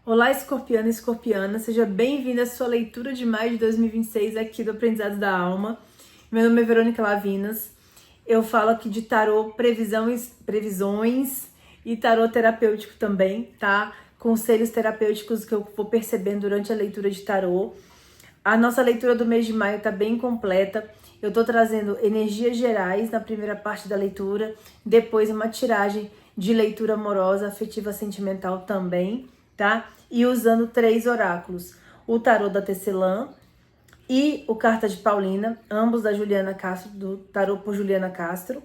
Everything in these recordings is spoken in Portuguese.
Olá, escorpiano e escorpiana, seja bem-vindo à sua leitura de maio de 2026 aqui do Aprendizado da Alma. Meu nome é Verônica Lavinas, eu falo aqui de tarô, previsões e tarô terapêutico também, tá? Conselhos terapêuticos que eu vou percebendo durante a leitura de tarô. A nossa leitura do mês de maio tá bem completa. Eu tô trazendo energias gerais na primeira parte da leitura, depois uma tiragem de leitura amorosa, afetiva, sentimental também, tá? E usando 3 oráculos, o tarô da Tecelã e o Carta de Paulina, ambos da Juliana Castro, do tarô por Juliana Castro,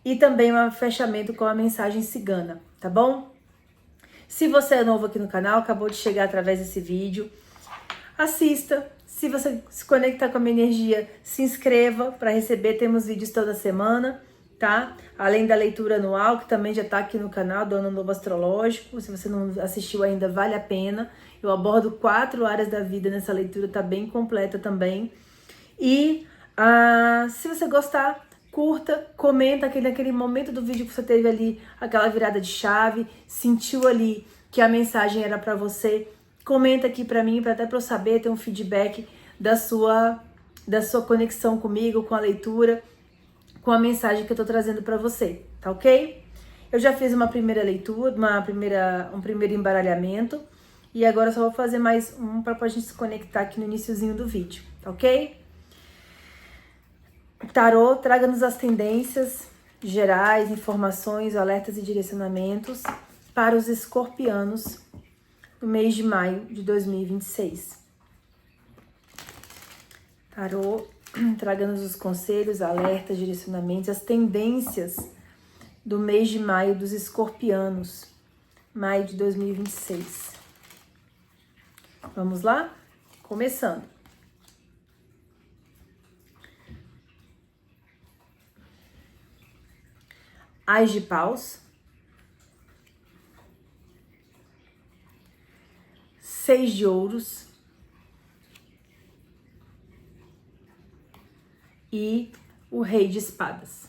e também um fechamento com a mensagem cigana, tá bom? Se você é novo aqui no canal, acabou de chegar através desse vídeo, assista. Se você se conectar com a minha energia, se inscreva para receber, temos vídeos toda semana, tá? Além da leitura anual, que também já tá aqui no canal do Ano Novo Astrológico. Se você não assistiu ainda, vale a pena. Eu abordo 4 áreas da vida nessa leitura, tá bem completa também. E se você gostar, curta, comenta naquele momento do vídeo que você teve ali, aquela virada de chave, sentiu ali que a mensagem era para você. Comenta aqui pra mim, até pra eu saber, ter um feedback da sua conexão comigo, com a leitura, com a mensagem que eu tô trazendo pra você, tá ok? Eu já fiz uma primeira leitura, um primeiro embaralhamento, e agora eu só vou fazer mais um pra gente se conectar aqui no iniciozinho do vídeo, tá ok? Tarô, traga-nos as tendências gerais, informações, alertas e direcionamentos para os escorpianos no mês de maio de 2026. Tarô, traga-nos os conselhos, alertas, direcionamentos, as tendências do mês de maio dos escorpianos, maio de 2026. Vamos lá? Começando. Ás de paus. 6 de ouros e o rei de espadas.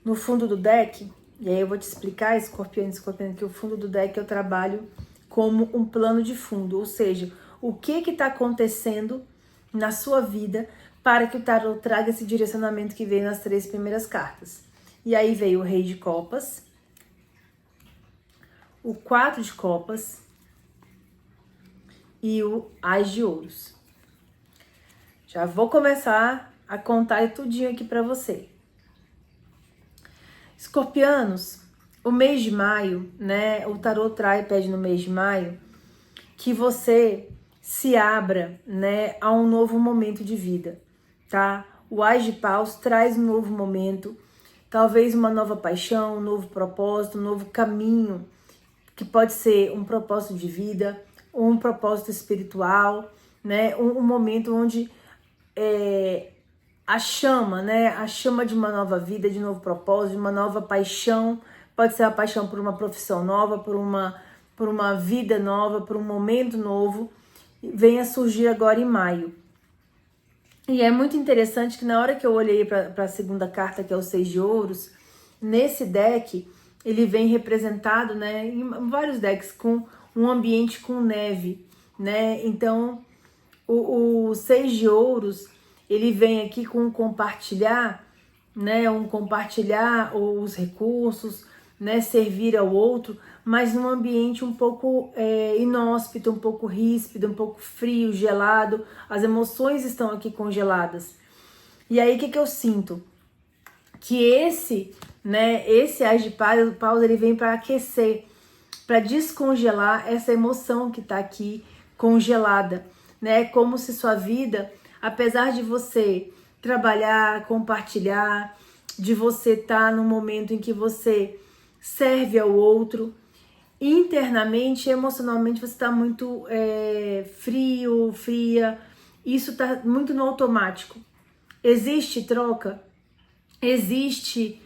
No fundo do deck, e aí eu vou te explicar, escorpião e escorpião, que o fundo do deck eu trabalho como um plano de fundo, ou seja, o que está acontecendo na sua vida para que o tarô traga esse direcionamento que veio nas 3 primeiras cartas. E aí veio o rei de copas, o 4 de copas e o ás de ouros. Já vou começar a contar tudinho aqui para você. Escorpianos, o mês de maio, né? O tarô pede no mês de maio que você se abra, né, a um novo momento de vida, tá? O ás de paus traz um novo momento, talvez uma nova paixão, um novo propósito, um novo caminho, que pode ser um propósito de vida, um propósito espiritual, né? Um momento onde a chama, né? A chama de uma nova vida, de um novo propósito, de uma nova paixão. Pode ser a paixão por uma profissão nova, por uma vida nova, por um momento novo. Venha surgir agora em maio. E é muito interessante que na hora que eu olhei para a segunda carta, que é o 6 de ouros, nesse deck ele vem representado, né, em vários decks, com um ambiente com neve, né? Então, o 6 de ouros, ele vem aqui com compartilhar, né? Compartilhar os recursos, né? Servir ao outro, mas num ambiente um pouco inóspito, um pouco ríspido, um pouco frio, gelado. As emoções estão aqui congeladas. E aí, o que eu sinto? Que esse ás de paus, ele vem para aquecer, para descongelar essa emoção que está aqui congelada, né? Como se sua vida, apesar de você trabalhar, compartilhar, de você estar num momento em que você serve ao outro, internamente, emocionalmente, você está muito frio, fria, isso está muito no automático. Existe troca? Existe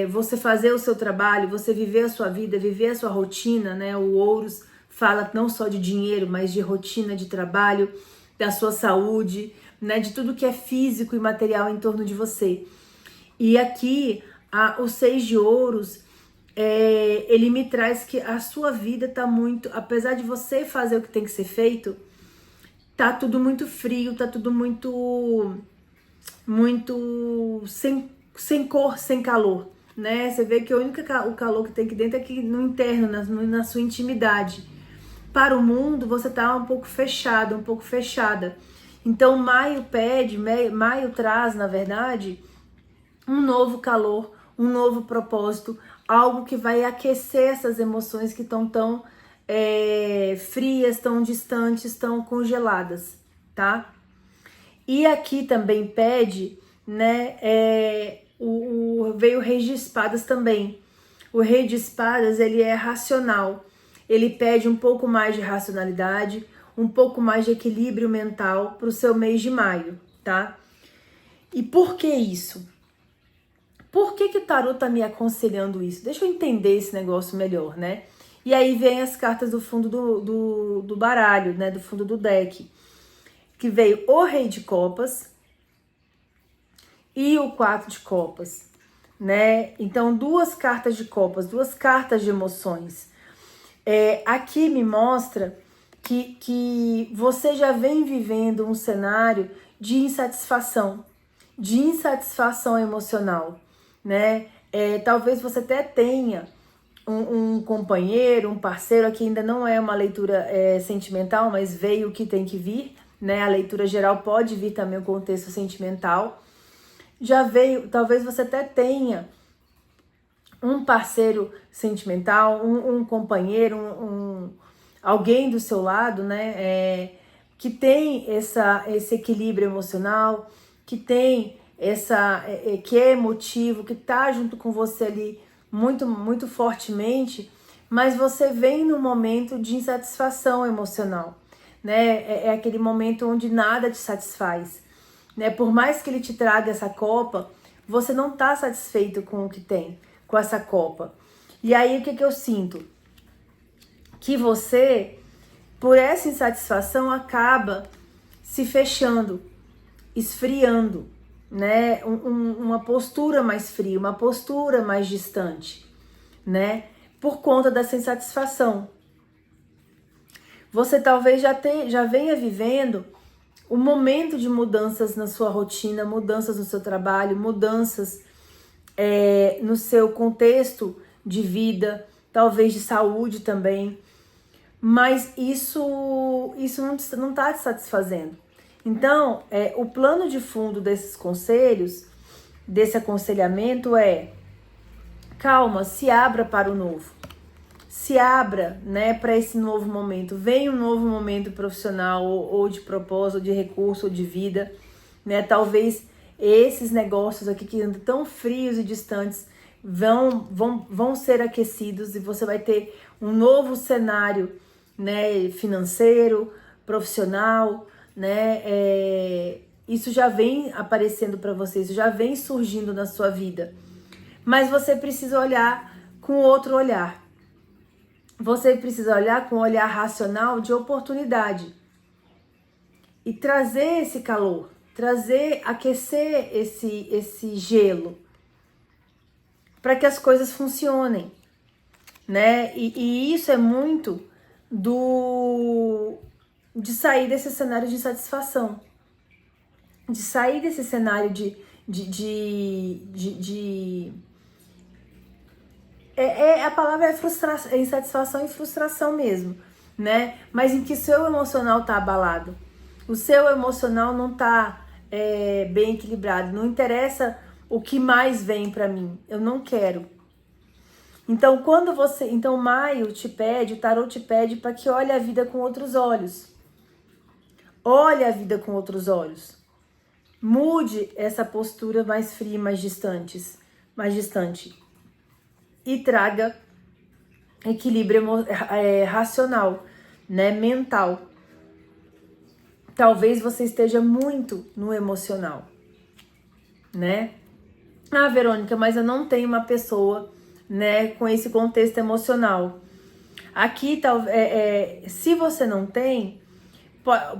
você fazer o seu trabalho, você viver a sua vida, viver a sua rotina, né? O Ouros fala não só de dinheiro, mas de rotina de trabalho, da sua saúde, né? De tudo que é físico e material em torno de você. E aqui, o 6 de ouros ele me traz que a sua vida tá muito, apesar de você fazer o que tem que ser feito, tá tudo muito frio, tá tudo muito sem cor, sem calor, né? Você vê que o calor que tem aqui dentro é aqui no interno, na sua intimidade. Para o mundo, você tá um pouco fechado, um pouco fechada. Então, maio traz, na verdade, um novo calor, um novo propósito, algo que vai aquecer essas emoções que estão tão frias, tão distantes, tão congeladas, tá? E aqui também pede, né, veio o Rei de Espadas também. O Rei de Espadas, ele é racional. Ele pede um pouco mais de racionalidade, um pouco mais de equilíbrio mental para o seu mês de maio, tá? E por que isso? Por que o tarô tá me aconselhando isso? Deixa eu entender esse negócio melhor, né? E aí vem as cartas do fundo do baralho, né? Do fundo do deck. Que veio o Rei de Copas e o 4 de Copas, né? Então, duas cartas de copas, duas cartas de emoções. Aqui me mostra que você já vem vivendo um cenário de insatisfação emocional, né? Talvez você até tenha um companheiro, um parceiro, aqui ainda não é uma leitura sentimental, mas veio o que tem que vir, né? A leitura geral pode vir também o contexto sentimental. Já veio, talvez você até tenha um parceiro sentimental, um companheiro, alguém do seu lado, né? Que tem esse equilíbrio emocional, que tem que é emotivo, que tá junto com você ali muito, muito fortemente, mas você vem num momento de insatisfação emocional, né? É aquele momento onde nada te satisfaz, né? Por mais que ele te traga essa copa, você não tá satisfeito com o que tem, com essa copa. E aí o que eu sinto? Que você, por essa insatisfação, acaba se fechando, esfriando, né? Uma postura mais fria, uma postura mais distante, né? Por conta dessa insatisfação. Você talvez já venha vivendo um momento de mudanças na sua rotina, mudanças no seu trabalho, mudanças no seu contexto de vida, talvez de saúde também, mas isso não está te satisfazendo. Então, o plano de fundo desses conselhos, desse aconselhamento calma, se abra para o novo. Se abra, né, para esse novo momento. Vem um novo momento profissional, ou de propósito, ou de recurso, ou de vida, né? Talvez esses negócios aqui que andam tão frios e distantes vão ser aquecidos e você vai ter um novo cenário, né, financeiro, profissional, né? Isso já vem aparecendo para você, isso já vem surgindo na sua vida. Mas você precisa olhar com outro olhar. Você precisa olhar com um olhar racional de oportunidade e trazer esse calor, aquecer esse gelo para que as coisas funcionem, né? E isso é muito de sair desse cenário de insatisfação, de sair desse cenário a palavra é insatisfação e frustração mesmo, né? Mas em que o seu emocional tá abalado, o seu emocional não tá bem equilibrado, não interessa o que mais vem para mim, eu não quero. Então, então maio te pede, o tarô te pede para que olhe a vida com outros olhos. Olhe a vida com outros olhos. Mude essa postura mais fria, mais distante. E traga equilíbrio racional, né, mental. Talvez você esteja muito no emocional, né? Ah, Verônica, mas eu não tenho uma pessoa, né, com esse contexto emocional. Aqui, se você não tem,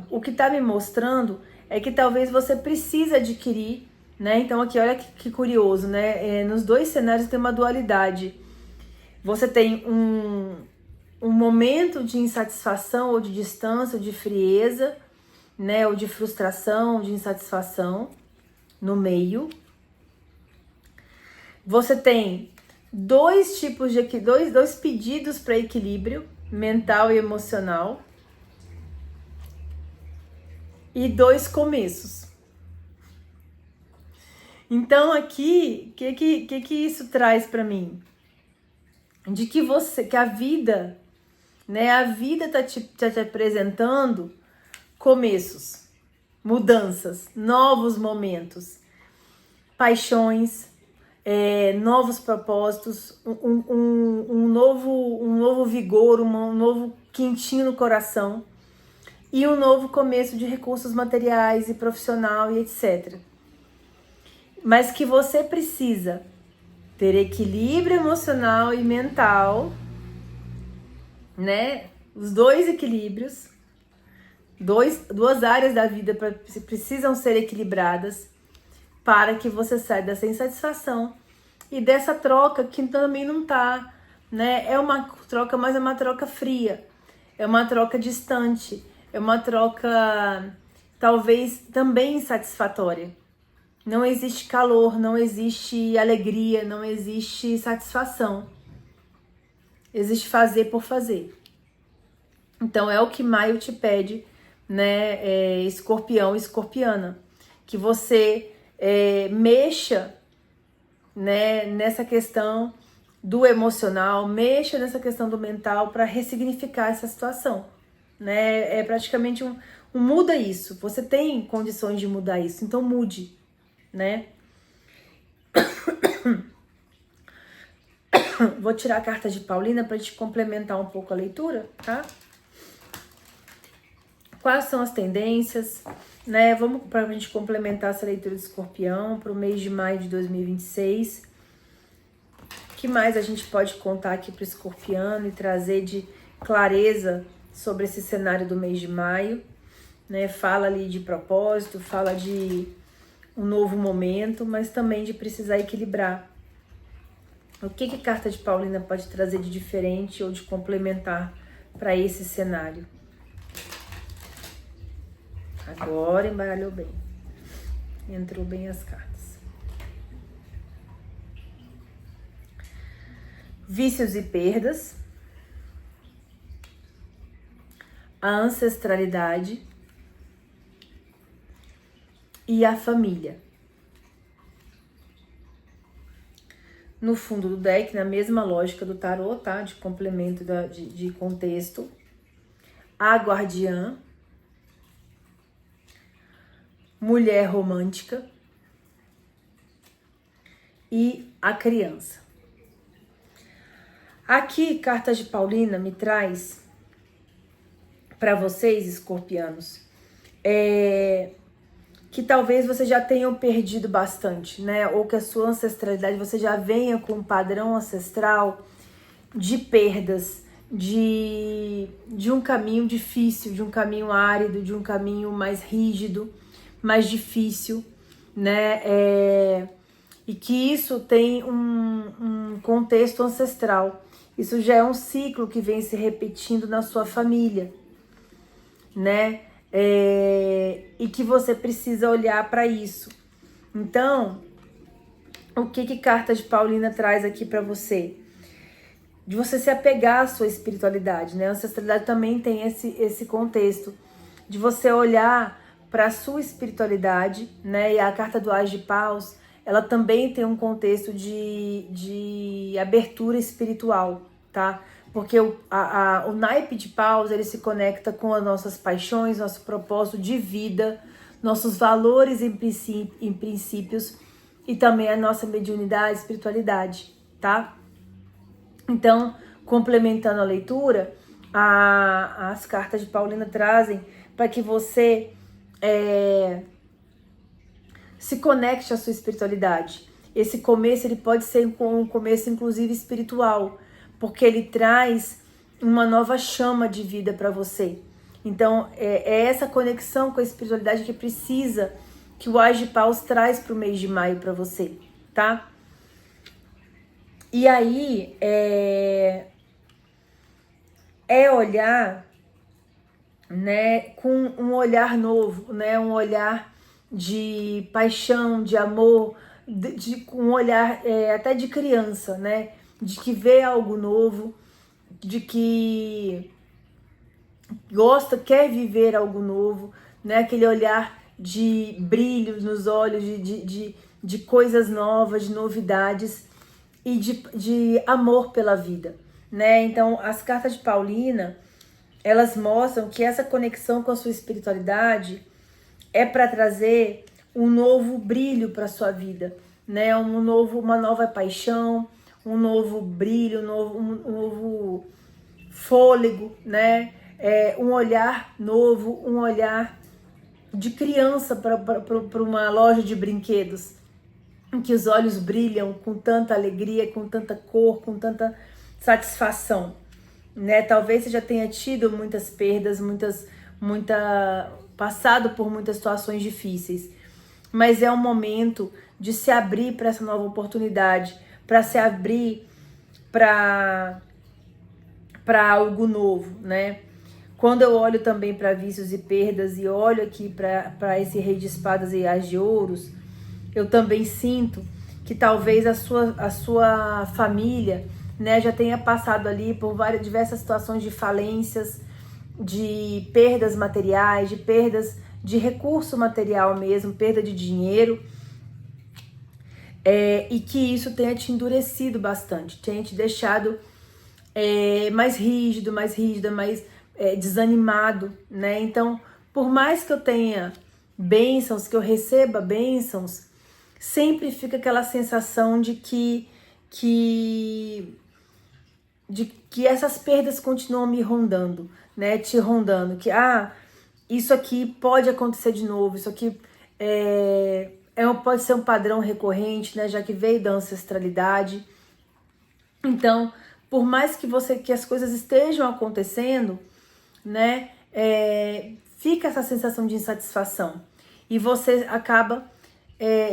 o que tá me mostrando é que talvez você precise adquirir, né? Então aqui, olha que curioso, né? Nos dois cenários tem uma dualidade. Você tem um momento de insatisfação ou de distância, ou de frieza, né? Ou de frustração, ou de insatisfação no meio. Você tem dois tipos de dois pedidos para equilíbrio mental e emocional e dois começos. Então aqui, que isso traz para mim? De que a vida, né? A vida tá te apresentando começos, mudanças, novos momentos, paixões, novos propósitos, um novo vigor, um novo quentinho no coração e um novo começo de recursos materiais e profissional e etc. Mas que você precisa ter equilíbrio emocional e mental, né? Os dois equilíbrios, duas áreas da vida precisam ser equilibradas para que você saia dessa insatisfação e dessa troca que também não tá, né? É uma troca, mas é uma troca fria, é uma troca distante, é uma troca talvez também insatisfatória. Não existe calor, não existe alegria, não existe satisfação. Existe fazer por fazer. Então é o que Maio te pede, né, escorpião e escorpiana, que você mexa, né, nessa questão do emocional, mexa nessa questão do mental para ressignificar essa situação, né? É praticamente um muda isso. Você tem condições de mudar isso, então mude, né? Vou tirar a carta de Paulina para te complementar um pouco a leitura, tá? Quais são as tendências, né? Vamos para a gente complementar essa leitura de escorpião para o mês de maio de 2026. O que mais a gente pode contar aqui para o escorpiano e trazer de clareza sobre esse cenário do mês de maio, né? Fala ali de propósito, fala de um novo momento, mas também de precisar equilibrar. O que a carta de Paulina pode trazer de diferente ou de complementar para esse cenário? Agora embaralhou bem. Entrou bem as cartas. Vícios e perdas. A ancestralidade. E a família. No fundo do deck, na mesma lógica do tarô, tá? De complemento, de contexto. A guardiã. Mulher romântica e a criança. Aqui, carta de Paulina me traz para vocês, escorpianos, que talvez vocês já tenham perdido bastante, né? Ou que a sua ancestralidade, você já venha com um padrão ancestral de perdas, de um caminho difícil, de um caminho árido, de um caminho mais rígido, mais difícil, né? E que isso tem um contexto ancestral. Isso já é um ciclo que vem se repetindo na sua família, né? E que você precisa olhar para isso. Então, o que carta de Paulina traz aqui para você? De você se apegar à sua espiritualidade, né? A ancestralidade também tem esse contexto de você olhar para a sua espiritualidade, né? E a carta do Ás de Paus, ela também tem um contexto de abertura espiritual, tá? Porque o naipe de Paus, ele se conecta com as nossas paixões, nosso propósito de vida, nossos valores em princípios e também a nossa mediunidade, espiritualidade, tá? Então, complementando a leitura, as cartas de Paulina trazem para que você se conecte à sua espiritualidade. Esse começo, ele pode ser um começo inclusive espiritual, porque ele traz uma nova chama de vida para você. Então, é essa conexão com a espiritualidade que precisa, que o Ás de Paus traz para o mês de maio para você, tá? E aí, é olhar, né, com um olhar novo, né, um olhar de paixão, de amor, um olhar até de criança, né, de que vê algo novo, de que gosta, quer viver algo novo, né, aquele olhar de brilho nos olhos, de coisas novas, de novidades e de amor pela vida, né? Então, as cartas de Paulina, elas mostram que essa conexão com a sua espiritualidade é para trazer um novo brilho para sua vida, né? Uma nova paixão, um novo brilho, um novo fôlego, né? Um olhar novo, um olhar de criança para uma loja de brinquedos, em que os olhos brilham com tanta alegria, com tanta cor, com tanta satisfação, né? Talvez você já tenha tido muitas perdas, passado por muitas situações difíceis, mas é um momento de se abrir para essa nova oportunidade, para se abrir para algo novo, né? Quando eu olho também para vícios e perdas e olho aqui para esse rei de espadas e as de ouros, eu também sinto que talvez a sua família, né, já tenha passado ali por diversas situações de falências, de perdas materiais, de perdas de recurso material mesmo, perda de dinheiro, e que isso tenha te endurecido bastante, tenha te deixado mais rígido, mais rígida, mais desanimado, né? Então, por mais que eu tenha bênçãos, que eu receba bênçãos, sempre fica aquela sensação de que essas perdas continuam me rondando, né? Te rondando, que isso aqui pode acontecer de novo, isso aqui pode ser um padrão recorrente, né? Já que veio da ancestralidade. Então, por mais que as coisas estejam acontecendo, né? Fica essa sensação de insatisfação e você acaba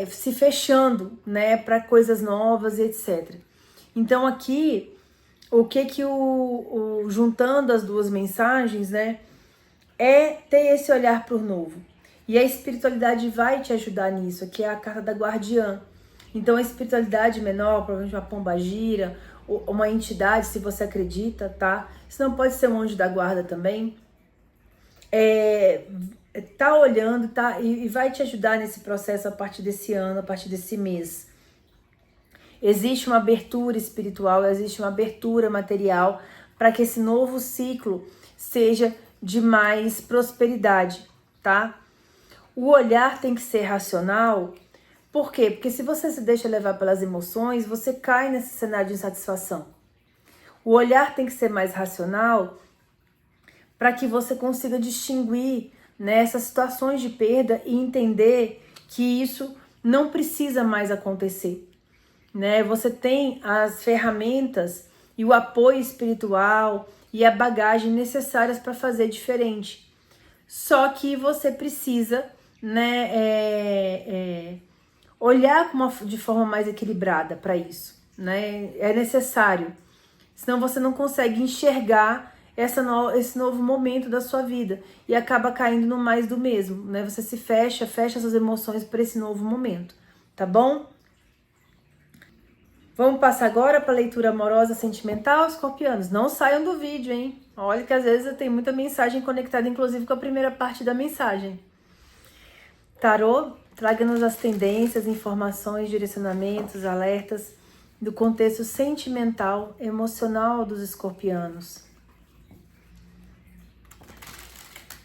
se fechando, né, para coisas novas e etc. Então aqui, o que juntando as duas mensagens, né, é ter esse olhar para o novo. E a espiritualidade vai te ajudar nisso, aqui é a carta da guardiã. Então a espiritualidade menor, provavelmente uma pombagira, uma entidade, se você acredita, tá? Isso não pode ser um anjo da guarda também. Tá olhando, tá? E vai te ajudar nesse processo a partir desse ano, a partir desse mês. Existe uma abertura espiritual, existe uma abertura material para que esse novo ciclo seja de mais prosperidade, tá? O olhar tem que ser racional. Por quê? Porque se você se deixa levar pelas emoções, você cai nesse cenário de insatisfação. O olhar tem que ser mais racional para que você consiga distinguir, né, essas situações de perda e entender que isso não precisa mais acontecer, né? Você tem as ferramentas e o apoio espiritual e a bagagem necessárias para fazer diferente. Só que você precisa, né, olhar de forma mais equilibrada para isso, né? É necessário. Senão você não consegue enxergar esse novo momento da sua vida e acaba caindo no mais do mesmo, né? Você se fecha suas emoções para esse novo momento, tá bom? Vamos passar agora para a leitura amorosa sentimental, escorpianos. Não saiam do vídeo, hein? Olha que às vezes eu tenho muita mensagem conectada, inclusive com a primeira parte da mensagem. Tarô, traga-nos as tendências, informações, direcionamentos, alertas do contexto sentimental, emocional dos escorpianos.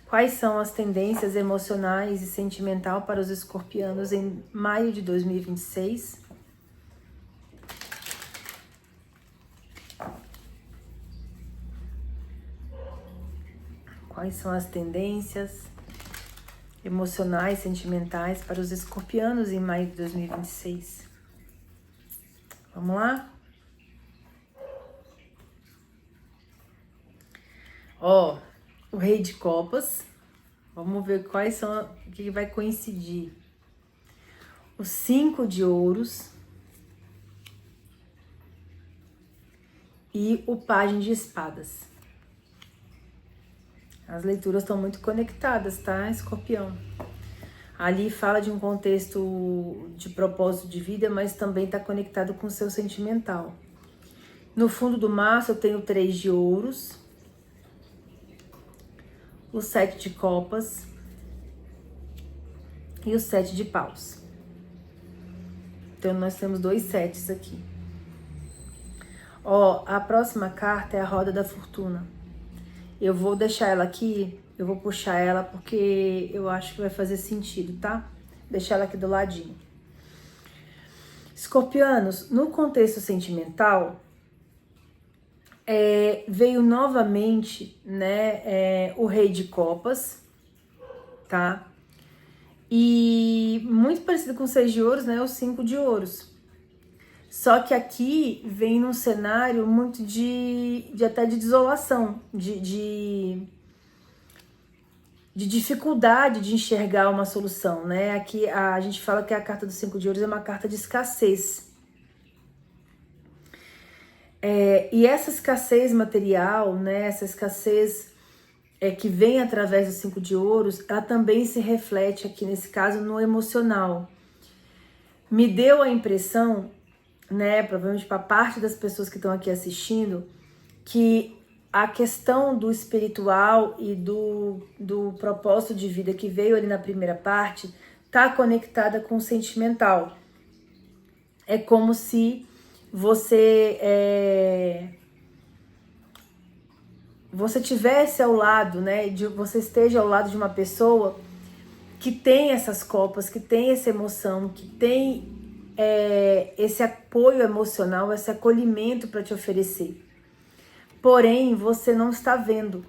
Quais são as tendências emocionais e sentimental para os escorpianos em maio de 2026? Quais são as tendências emocionais e sentimentais para os escorpianos em maio de 2026? Vamos lá? Ó, o Rei de Copas. Vamos ver quais são, o que vai coincidir. O 5 de Ouros e o Pajem de Espadas. As leituras estão muito conectadas, tá, Escorpião? Ali fala de um contexto de propósito de vida, mas também está conectado com o seu sentimental. No fundo do maço eu tenho o 3 de ouros, o 7 de copas e o 7 de paus. Então nós temos 2 setes aqui. Ó, a próxima carta é a roda da fortuna. Eu vou deixar ela aqui, eu vou puxar ela porque eu acho que vai fazer sentido, tá? Deixar ela aqui do ladinho. Escorpianos, no contexto sentimental, veio novamente, né, o Rei de Copas, tá? E muito parecido com o 6 de ouros, né, o 5 de ouros. Só que aqui vem num cenário muito de até de desolação, de dificuldade de enxergar uma solução, né? Aqui a gente fala que a carta do 5 de ouros é uma carta de escassez. E essa escassez material, né? Essa escassez que vem através do 5 de ouros, ela também se reflete aqui, nesse caso, no emocional. Me deu a impressão, né, provavelmente para parte das pessoas que estão aqui assistindo, que a questão do espiritual e do propósito de vida que veio ali na primeira parte está conectada com o sentimental. É como se você tivesse ao lado, né, você esteja ao lado de uma pessoa que tem essas copas, que tem essa emoção, que tem esse apoio emocional, esse acolhimento para te oferecer. Porém, você não está vendo,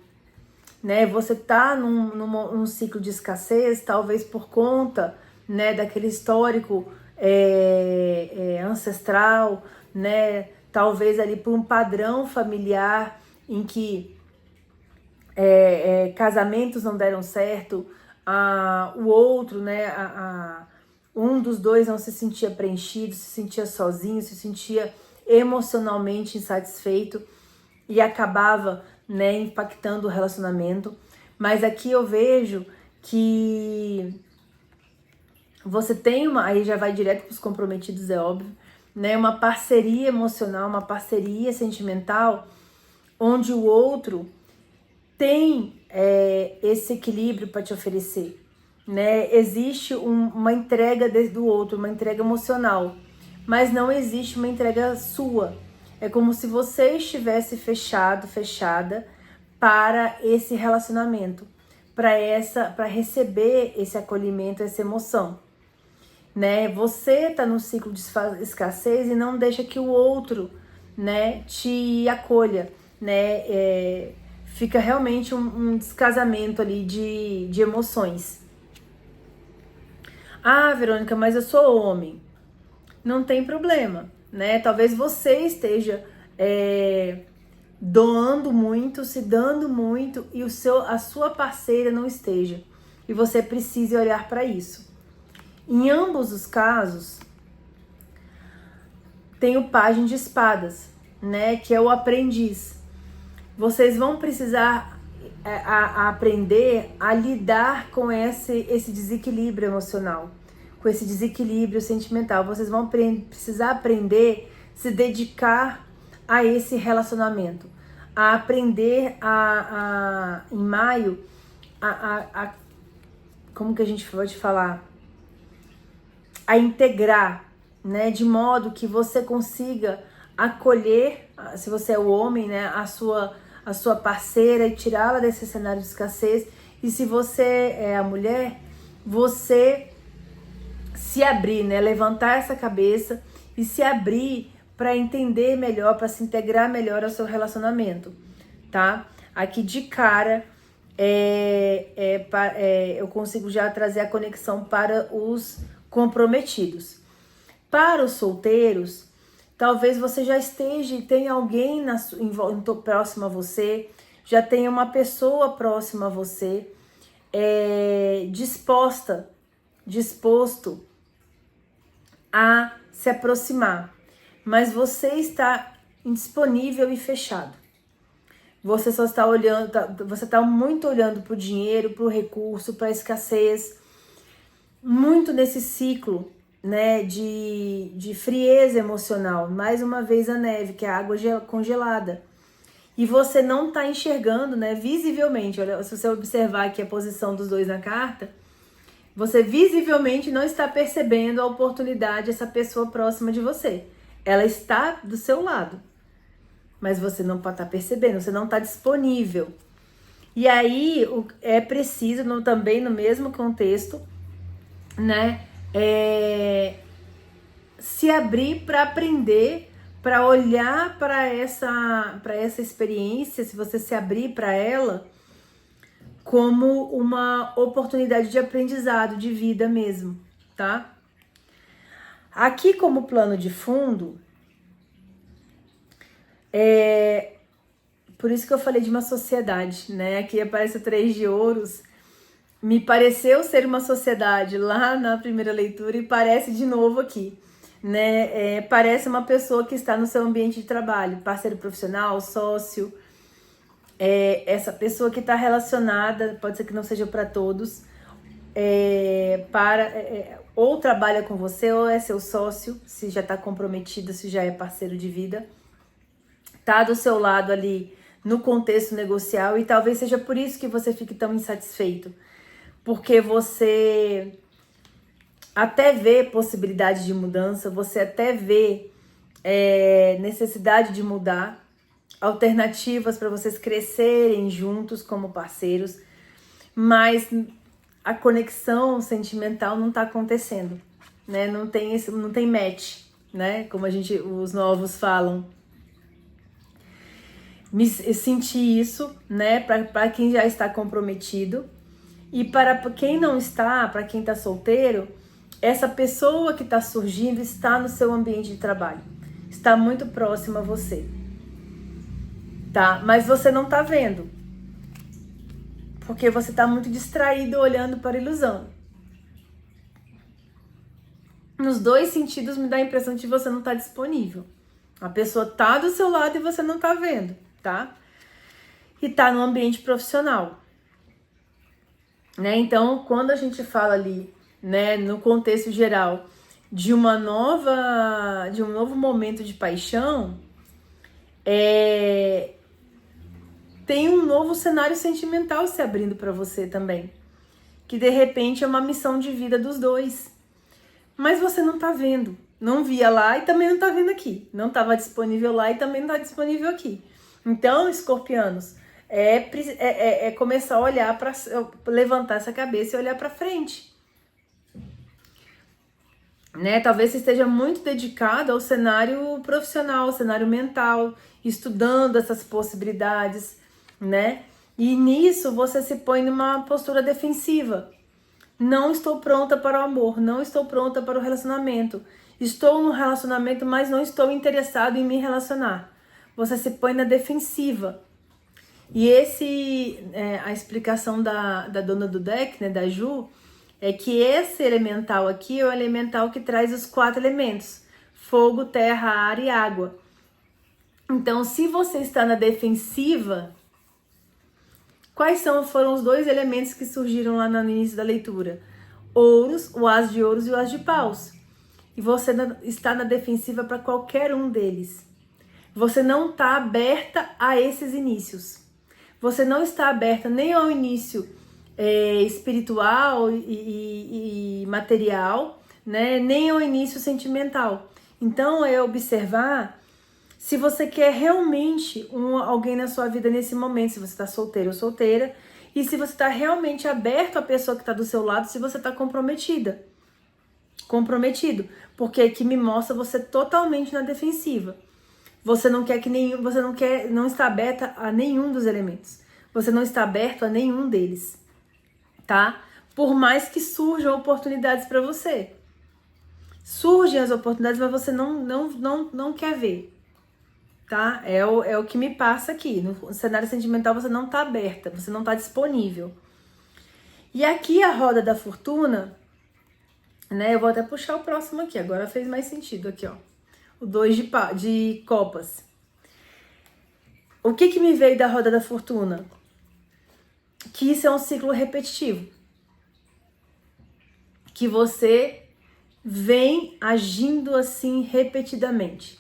né? Você está num ciclo de escassez, talvez por conta, né, daquele histórico ancestral, né? Talvez ali por um padrão familiar em que casamentos não deram certo, o outro, né? Um dos dois não se sentia preenchido, se sentia sozinho, se sentia emocionalmente insatisfeito e acabava, né, impactando o relacionamento. Mas aqui eu vejo que você tem aí já vai direto para os comprometidos, é óbvio, né, uma parceria emocional, uma parceria sentimental, onde o outro tem esse equilíbrio para te oferecer. Né? Existe uma entrega do outro, uma entrega emocional, mas não existe uma entrega sua. É como se você estivesse fechada para esse relacionamento, para receber esse acolhimento, essa emoção. Né? Você está num ciclo de escassez e não deixa que o outro, né, te acolha, né? Fica realmente um descasamento ali de emoções. Ah, Verônica, mas eu sou homem. Não tem problema, né? Talvez você esteja doando muito, se dando muito e a sua parceira não esteja. E você precisa olhar para isso. Em ambos os casos, tem o pajem de espadas, né? Que é o aprendiz. Vocês vão precisar aprender a lidar com esse desequilíbrio emocional, com esse desequilíbrio sentimental. Vocês vão precisar aprender a se dedicar a esse relacionamento, a aprender em maio, como que a gente pode falar? A integrar, né? De modo que você consiga acolher, se você é o homem, né? A sua parceira e tirá-la desse cenário de escassez. E se você é a mulher, você se abrir, né? Levantar essa cabeça e se abrir para entender melhor, para se integrar melhor ao seu relacionamento, tá? Aqui de cara, eu consigo já trazer a conexão para os comprometidos. Para os solteiros, talvez você já esteja e tenha alguém próximo a você, já tenha uma pessoa próxima a você, disposto a se aproximar, mas você está indisponível e fechado. Você só está olhando, você está muito olhando para o dinheiro, para o recurso, para a escassez, muito nesse ciclo, né, de frieza emocional. Mais uma vez a neve, que é a água congelada. E você não está enxergando, né, visivelmente. Olha, se você observar aqui a posição dos dois na carta, você visivelmente não está percebendo a oportunidade dessa pessoa próxima de você. Ela está do seu lado, mas você não pode estar percebendo, você não está disponível. E aí é preciso, também no mesmo contexto, né, se abrir para aprender, para olhar para essa experiência, se você se abrir para ela como uma oportunidade de aprendizado, de vida mesmo, tá? Aqui como plano de fundo, por isso que eu falei de uma sociedade, né? Aqui aparece o 3 de ouros, me pareceu ser uma sociedade lá na primeira leitura e parece de novo aqui, né? Parece uma pessoa que está no seu ambiente de trabalho, parceiro profissional, sócio, essa pessoa que está relacionada, pode ser que não seja para todos, ou trabalha com você, ou é seu sócio, se já está comprometido, se já é parceiro de vida, tá do seu lado ali no contexto negocial, e talvez seja por isso que você fique tão insatisfeito, porque você até vê possibilidade de mudança, você até vê necessidade de mudar, alternativas para vocês crescerem juntos como parceiros, mas a conexão sentimental não está acontecendo, né? Não tem match, né? Como os novos falam. Senti isso, né? Para quem já está comprometido, e para quem não está, para quem está solteiro, essa pessoa que está surgindo está no seu ambiente de trabalho, está muito próxima a você, tá? Mas você não está vendo, porque você está muito distraído olhando para a ilusão. Nos dois sentidos me dá a impressão de que você não está disponível. A pessoa está do seu lado e você não está vendo, tá? E está no ambiente profissional, né? Então, quando a gente fala ali, né, no contexto geral, de um novo momento de paixão, tem um novo cenário sentimental se abrindo para você também, que de repente é uma missão de vida dos dois, mas você não tá vendo, não via lá e também não tá vendo aqui, não estava disponível lá e também não tá disponível aqui. Então, escorpianos, começar a olhar para levantar essa cabeça e olhar para frente, né? Talvez você esteja muito dedicado ao cenário profissional, ao cenário mental, estudando essas possibilidades, né? E nisso você se põe numa postura defensiva. Não estou pronta para o amor, não estou pronta para o relacionamento. Estou no relacionamento, mas não estou interessado em me relacionar. Você se põe na defensiva. E a explicação da dona do deck, né, da Ju, é que esse elemental aqui é o elemental que traz os 4 elementos: fogo, terra, ar e água. Então, se você está na defensiva, quais foram os 2 elementos que surgiram lá no início da leitura? Ouros, o as de ouros e o as de paus. E você está na defensiva para qualquer um deles. Você não está aberta a esses inícios. Você não está aberta nem ao início espiritual e material, né? Nem ao início sentimental. Então, é observar se você quer realmente alguém na sua vida nesse momento, se você está solteiro ou solteira, e se você está realmente aberto à pessoa que está do seu lado, se você está comprometido, porque aqui me mostra você totalmente na defensiva. Você não está aberta a nenhum dos elementos. Você não está aberto a nenhum deles, tá? Por mais que surjam oportunidades para você. Surgem as oportunidades, mas você não quer ver, tá? É o que me passa aqui. No cenário sentimental você não está aberta, você não está disponível. E aqui a roda da fortuna, né? Eu vou até puxar o próximo aqui, agora fez mais sentido aqui, ó. O 2 de copas. O que me veio da roda da fortuna? Que isso é um ciclo repetitivo. Que você vem agindo assim repetidamente.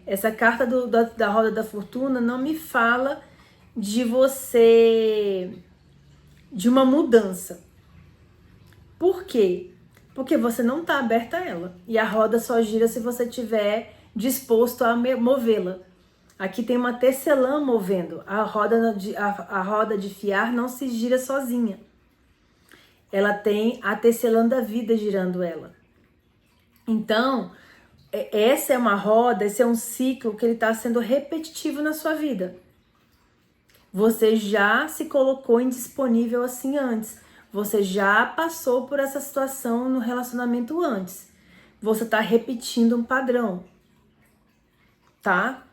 Essa carta da roda da fortuna não me fala de você, de uma mudança. Por quê? Porque você não está aberta a ela. E a roda só gira se você estiver disposto a movê-la. Aqui tem uma tecelã movendo. A roda de fiar não se gira sozinha. Ela tem a tecelã da vida girando ela. Então, essa é uma roda, esse é um ciclo que ele está sendo repetitivo na sua vida. Você já se colocou indisponível assim antes. Você já passou por essa situação no relacionamento antes. Você está repetindo um padrão, tá?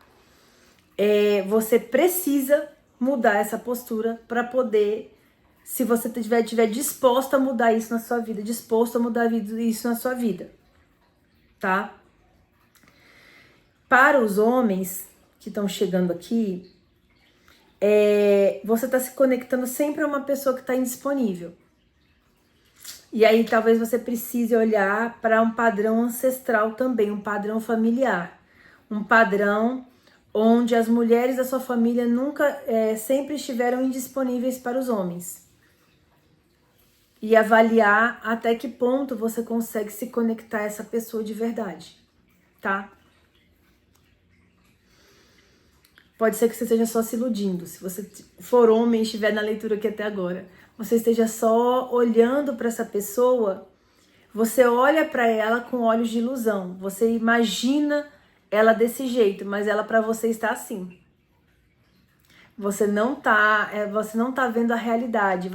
Você precisa mudar essa postura para poder, se você estiver disposta a mudar isso na sua vida, disposto a mudar isso na sua vida, tá? Para os homens que estão chegando aqui, você está se conectando sempre a uma pessoa que está indisponível. E aí talvez você precise olhar para um padrão ancestral também, um padrão familiar. Um padrão onde as mulheres da sua família sempre estiveram indisponíveis para os homens. E avaliar até que ponto você consegue se conectar a essa pessoa de verdade, tá? Pode ser que você esteja só se iludindo. Se você for homem e estiver na leitura aqui até agora, você esteja só olhando para essa pessoa, você olha para ela com olhos de ilusão. Você imagina ela desse jeito, mas ela para você está assim. Você não tá vendo a realidade,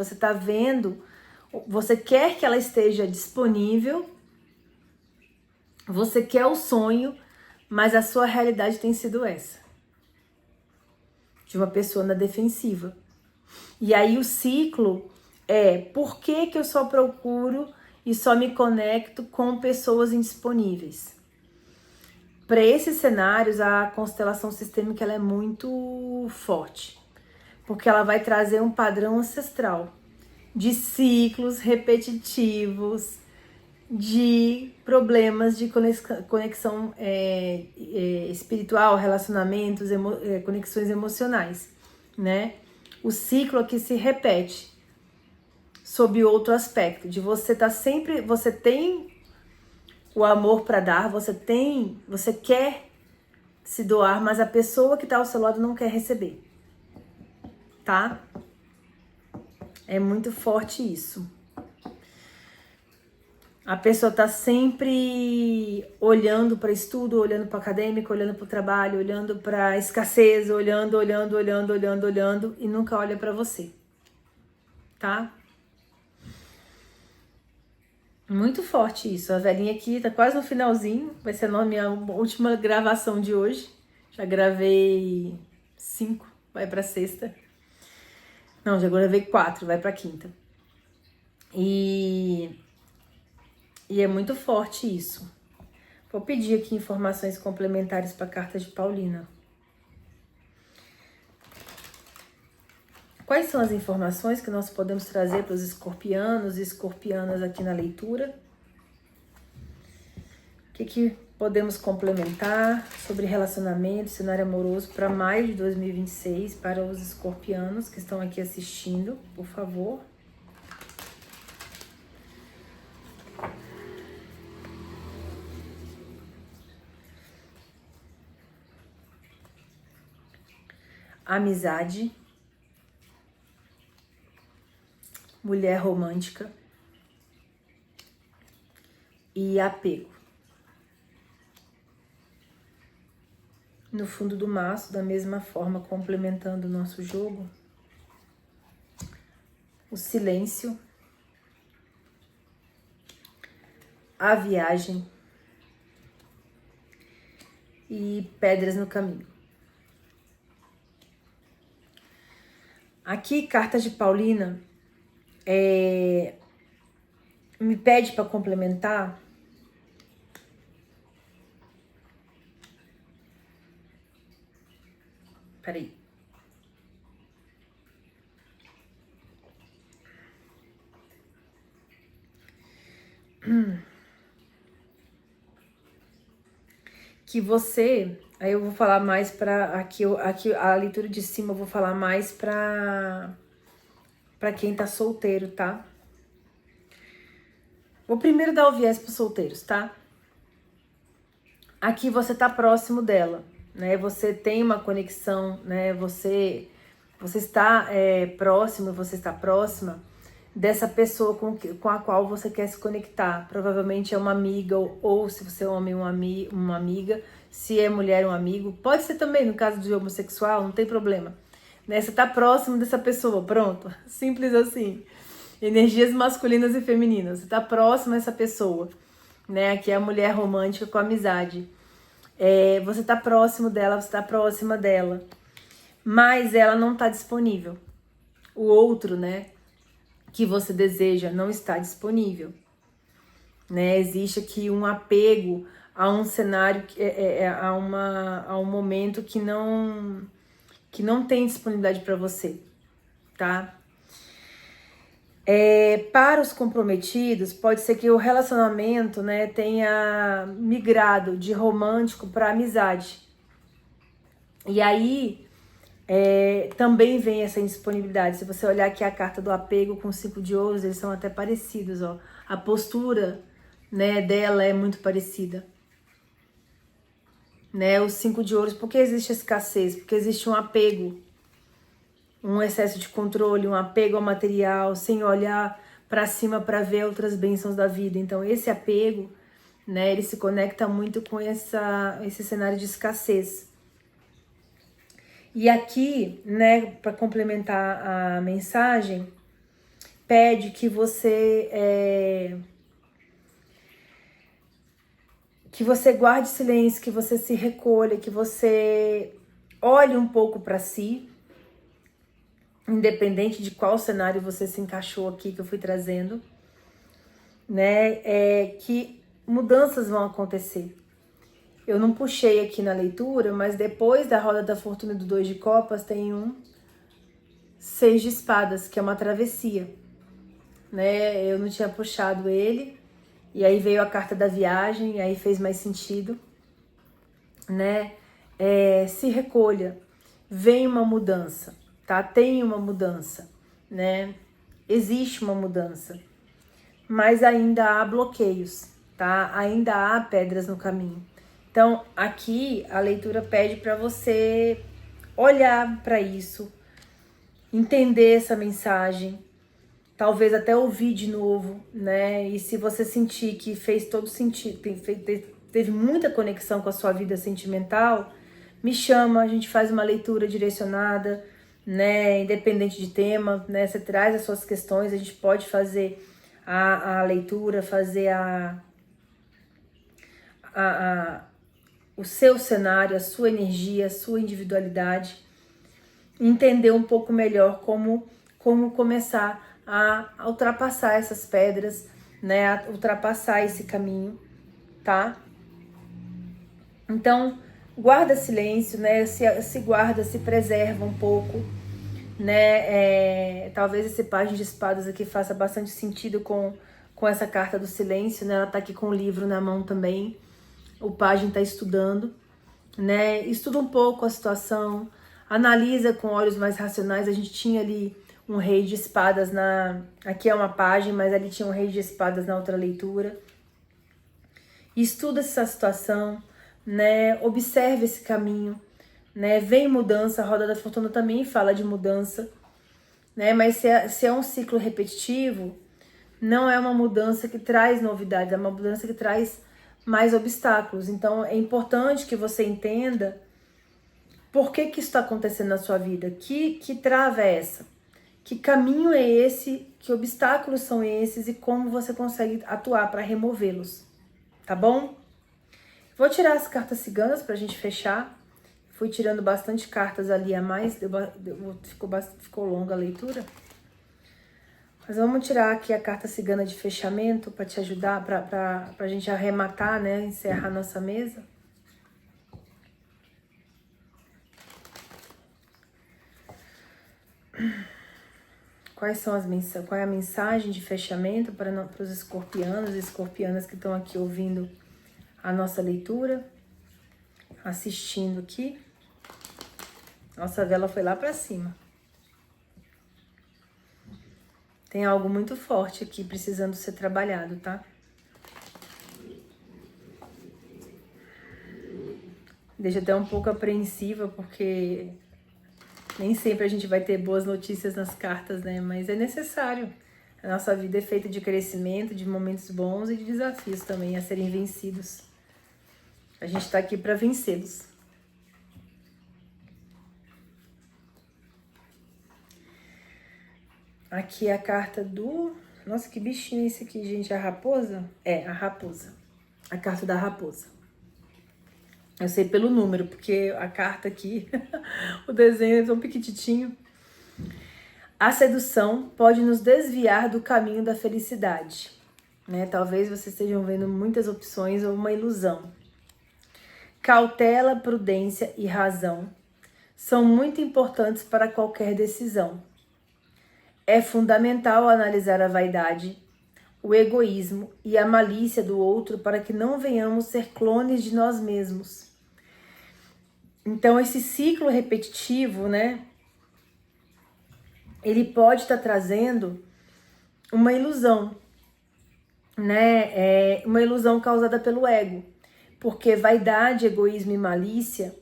você quer que ela esteja disponível, você quer o sonho, mas a sua realidade tem sido essa. De uma pessoa na defensiva. E aí o ciclo por que eu só procuro e só me conecto com pessoas indisponíveis? Para esses cenários, a constelação sistêmica ela é muito forte, porque ela vai trazer um padrão ancestral de ciclos repetitivos, de problemas de conexão espiritual, relacionamentos, conexões emocionais, né? O ciclo aqui se repete sob outro aspecto, de você tem o amor para dar, você quer se doar, mas a pessoa que está ao seu lado não quer receber, tá? É muito forte isso. A pessoa tá sempre olhando para estudo, olhando para acadêmico, olhando para o trabalho, olhando para escassez, olhando e nunca olha para você, tá? Muito forte isso. A velhinha aqui tá quase no finalzinho. Vai ser a minha última gravação de hoje. Já gravei 5, vai pra sexta. Não, já gravei 4, vai pra quinta. E é muito forte isso. Vou pedir aqui informações complementares para a carta de Paulina. Quais são as informações que nós podemos trazer para os escorpianos e escorpianas aqui na leitura? O que podemos complementar sobre relacionamento, cenário amoroso para maio de 2026 para os escorpianos que estão aqui assistindo, por favor? Amizade, mulher romântica e apego. No fundo do maço, da mesma forma, complementando o nosso jogo, o silêncio, a viagem e pedras no caminho. Aqui, cartas de Paulina, me pede para complementar Peraí. que você, aí eu vou falar mais para aqui a leitura de cima eu vou falar mais para quem tá solteiro, tá? Vou primeiro dar o viés para solteiros, tá? Aqui você tá próximo dela, né? Você tem uma conexão, né? Você está próximo, você está próxima dessa pessoa com a qual você quer se conectar. Provavelmente é uma amiga, ou se você é homem, uma amiga. Se é mulher, um amigo. Pode ser também, no caso de homossexual, não tem problema. Né? Você tá próximo dessa pessoa, pronto. Simples assim. Energias masculinas e femininas. Você tá próximo dessa pessoa. Né? Aqui é a mulher romântica com amizade. Você tá próximo dela, você tá próxima dela. Mas ela não tá disponível. O outro, né? Que você deseja não está disponível, né? Existe aqui um apego a um cenário, a um momento que não tem disponibilidade para você, tá? Para os comprometidos, pode ser que o relacionamento, né, tenha migrado de romântico para amizade. E aí também vem essa indisponibilidade. Se você olhar aqui a carta do apego com o 5 de ouros, eles são até parecidos, ó. A postura, né, dela é muito parecida. Né, o 5 de ouros, por que existe escassez? Porque existe um apego, um excesso de controle, um apego ao material, sem olhar para cima para ver outras bênçãos da vida. Então esse apego, né, ele se conecta muito com esse cenário de escassez. E aqui, né, para complementar a mensagem, pede que você guarde silêncio, que você se recolha, que você olhe um pouco para si, independente de qual cenário você se encaixou aqui que eu fui trazendo, né? Que mudanças vão acontecer. Eu não puxei aqui na leitura, mas depois da roda da fortuna do 2 de copas tem um 6 de espadas, que é uma travessia, né? Eu não tinha puxado ele, e aí veio a carta da viagem, e aí fez mais sentido, né? Se recolha, vem uma mudança, tá? Tem uma mudança, né? Existe uma mudança, mas ainda há bloqueios, tá? Ainda há pedras no caminho. Então, aqui a leitura pede para você olhar para isso, entender essa mensagem, talvez até ouvir de novo, né? E se você sentir que fez todo sentido, teve muita conexão com a sua vida sentimental, me chama, a gente faz uma leitura direcionada, né? Independente de tema, né? Você traz as suas questões, a gente pode fazer a leitura, fazer o seu cenário, a sua energia, a sua individualidade, entender um pouco melhor como começar a ultrapassar essas pedras, né? A ultrapassar esse caminho, tá? Então, guarda silêncio, né? Se guarda, se preserva um pouco, né? Talvez esse página de espadas aqui faça bastante sentido com essa carta do silêncio, né? Ela tá aqui com o livro na mão também. O pajem tá estudando, né? Estuda um pouco a situação, analisa com olhos mais racionais. A gente tinha ali um rei de espadas aqui é uma pajem, mas ali tinha um rei de espadas na outra leitura. Estuda essa situação, né? Observe esse caminho, né? Vem mudança, a roda da fortuna também fala de mudança, né? Mas se é um ciclo repetitivo, não é uma mudança que traz novidades, é uma mudança que traz mais obstáculos. Então é importante que você entenda por que isso está acontecendo na sua vida, que trava é essa, que caminho é esse, que obstáculos são esses e como você consegue atuar para removê-los, tá bom? Vou tirar as cartas ciganas para a gente fechar. Fui tirando bastante cartas ali a mais, ficou longa a leitura. Mas vamos tirar aqui a carta cigana de fechamento para te ajudar, para a gente arrematar, né? Encerrar nossa mesa. qual é a mensagem de fechamento para os escorpianos e escorpianas que estão aqui ouvindo a nossa leitura, assistindo aqui. Nossa vela foi lá para cima. Tem algo muito forte aqui precisando ser trabalhado, tá? Deixa até um pouco apreensiva, porque nem sempre a gente vai ter boas notícias nas cartas, né? Mas é necessário. A nossa vida é feita de crescimento, de momentos bons e de desafios também a serem vencidos. A gente tá aqui para vencê-los. Aqui é a carta do... Nossa, que bichinho é esse aqui, gente? A raposa? É, a raposa. A carta da raposa. Eu sei pelo número, porque a carta aqui, o desenho é tão pequititinho. A sedução pode nos desviar do caminho da felicidade, né? Talvez vocês estejam vendo muitas opções ou uma ilusão. Cautela, prudência e razão são muito importantes para qualquer decisão. É fundamental analisar a vaidade, o egoísmo e a malícia do outro para que não venhamos ser clones de nós mesmos. Então, esse ciclo repetitivo, né? Ele pode estar trazendo uma ilusão, né? Uma ilusão causada pelo ego. Porque vaidade, egoísmo e malícia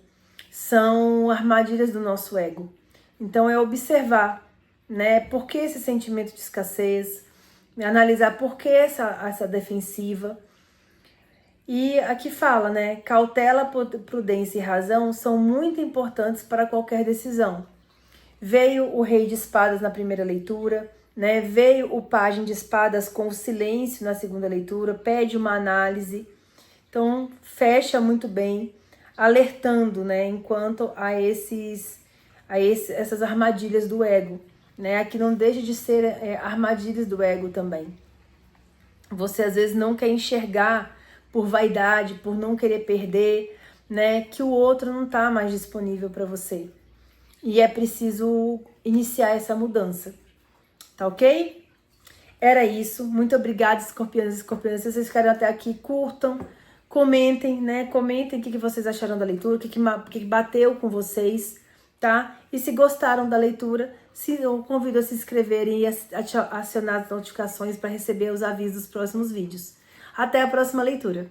são armadilhas do nosso ego. Então, é observar, né? Por que esse sentimento de escassez? Analisar por que essa defensiva. E aqui fala, né? Cautela, prudência e razão são muito importantes para qualquer decisão. Veio o Rei de Espadas na primeira leitura, né? Veio o Pajem de Espadas com o silêncio na segunda leitura, pede uma análise. Então, fecha muito bem, alertando, né? Enquanto a essas armadilhas do ego, né? Aqui não deixa de ser armadilhas do ego também. Você às vezes não quer enxergar por vaidade, por não querer perder, né? Que o outro não está mais disponível para você. E é preciso iniciar essa mudança, tá ok? Era isso. Muito obrigada, escorpianos e escorpianas. Se vocês ficaram até aqui, curtam, comentem, né? Comentem o que vocês acharam da leitura, o que bateu com vocês, tá? E se gostaram da leitura, eu convido a se inscreverem e acionar as notificações para receber os avisos dos próximos vídeos. Até a próxima leitura!